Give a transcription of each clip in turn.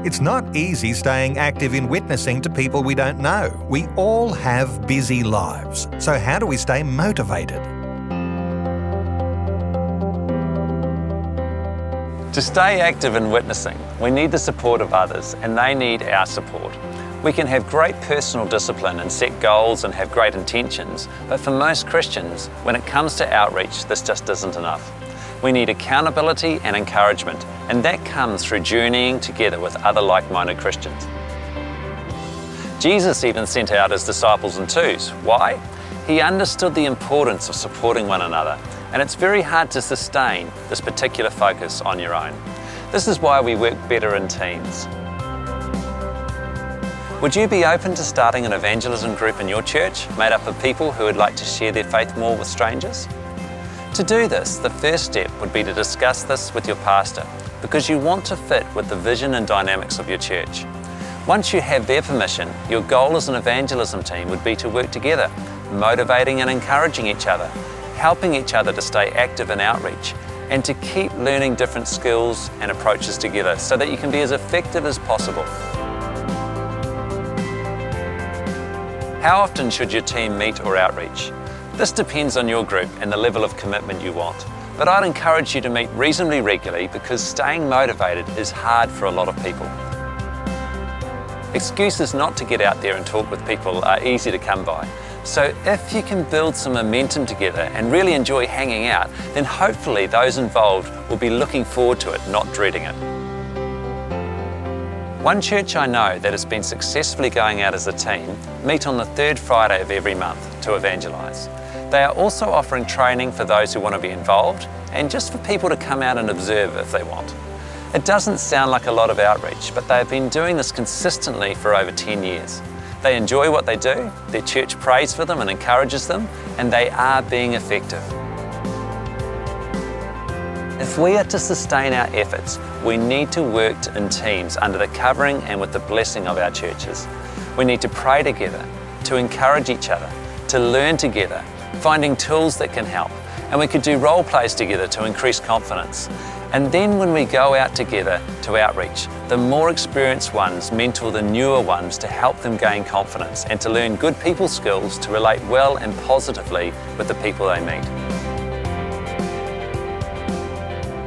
It's not easy staying active in witnessing to people we don't know. We all have busy lives. So how do we stay motivated? To stay active in witnessing, we need the support of others, and they need our support. We can have great personal discipline and set goals and have great intentions, but for most Christians, when it comes to outreach, this just isn't enough. We need accountability and encouragement, and that comes through journeying together with other like-minded Christians. Jesus even sent out his disciples in twos. Why? He understood the importance of supporting one another, and it's very hard to sustain this particular focus on your own. This is why we work better in teams. Would you be open to starting an evangelism group in your church made up of people who would like to share their faith more with strangers? To do this, the first step would be to discuss this with your pastor, because you want to fit with the vision and dynamics of your church. Once you have their permission, your goal as an evangelism team would be to work together, motivating and encouraging each other, helping each other to stay active in outreach, and to keep learning different skills and approaches together so that you can be as effective as possible. How often should your team meet or outreach? This depends on your group and the level of commitment you want, but I'd encourage you to meet reasonably regularly because staying motivated is hard for a lot of people. Excuses not to get out there and talk with people are easy to come by. So if you can build some momentum together and really enjoy hanging out, then hopefully those involved will be looking forward to it, not dreading it. One church I know that has been successfully going out as a team meet on the third Friday of every month to evangelise. They are also offering training for those who want to be involved and just for people to come out and observe if they want. It doesn't sound like a lot of outreach, but they have been doing this consistently for over 10 years. They enjoy what they do, their church prays for them and encourages them, and they are being effective. If we are to sustain our efforts, we need to work in teams under the covering and with the blessing of our churches. We need to pray together, to encourage each other, to learn together, finding tools that can help, and we could do role plays together to increase confidence. And then when we go out together to outreach, the more experienced ones mentor the newer ones to help them gain confidence and to learn good people skills to relate well and positively with the people they meet.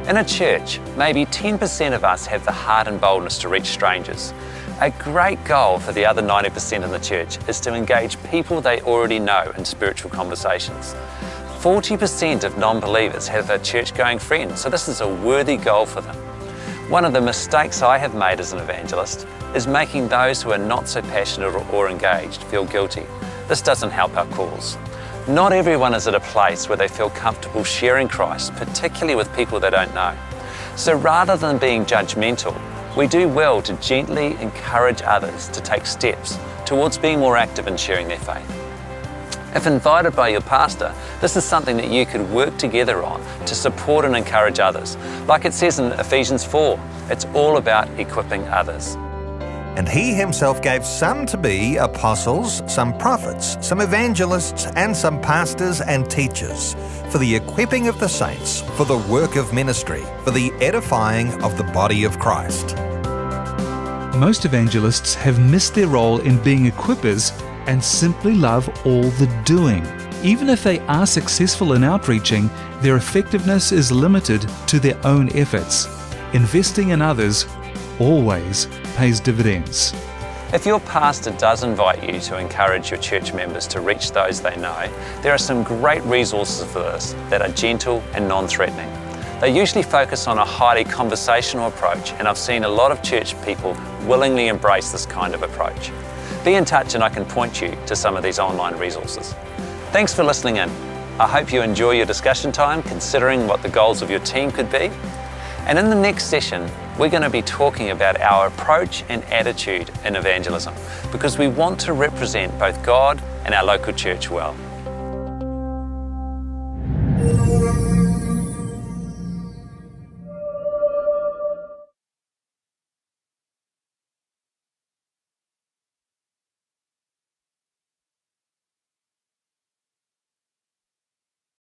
In a church, maybe 10% of us have the heart and boldness to reach strangers. A great goal for the other 90% in the church is to engage people they already know in spiritual conversations. 40% of non-believers have a church-going friend, so this is a worthy goal for them. One of the mistakes I have made as an evangelist is making those who are not so passionate or engaged feel guilty. This doesn't help our cause. Not everyone is at a place where they feel comfortable sharing Christ, particularly with people they don't know. So rather than being judgmental, we do well to gently encourage others to take steps towards being more active in sharing their faith. If invited by your pastor, this is something that you could work together on to support and encourage others. Like it says in Ephesians 4, it's all about equipping others. And he himself gave some to be apostles, some prophets, some evangelists, and some pastors and teachers, for the equipping of the saints, for the work of ministry, for the edifying of the body of Christ. Most evangelists have missed their role in being equippers and simply love all the doing. Even if they are successful in outreaching, their effectiveness is limited to their own efforts. Investing in others always pays dividends. If your pastor does invite you to encourage your church members to reach those they know, there are some great resources for this that are gentle and non-threatening. They usually focus on a highly conversational approach, and I've seen a lot of church people willingly embrace this kind of approach. Be in touch and I can point you to some of these online resources. Thanks for listening in. I hope you enjoy your discussion time considering what the goals of your team could be. And in the next session, we're going to be talking about our approach and attitude in evangelism, because we want to represent both God and our local church well.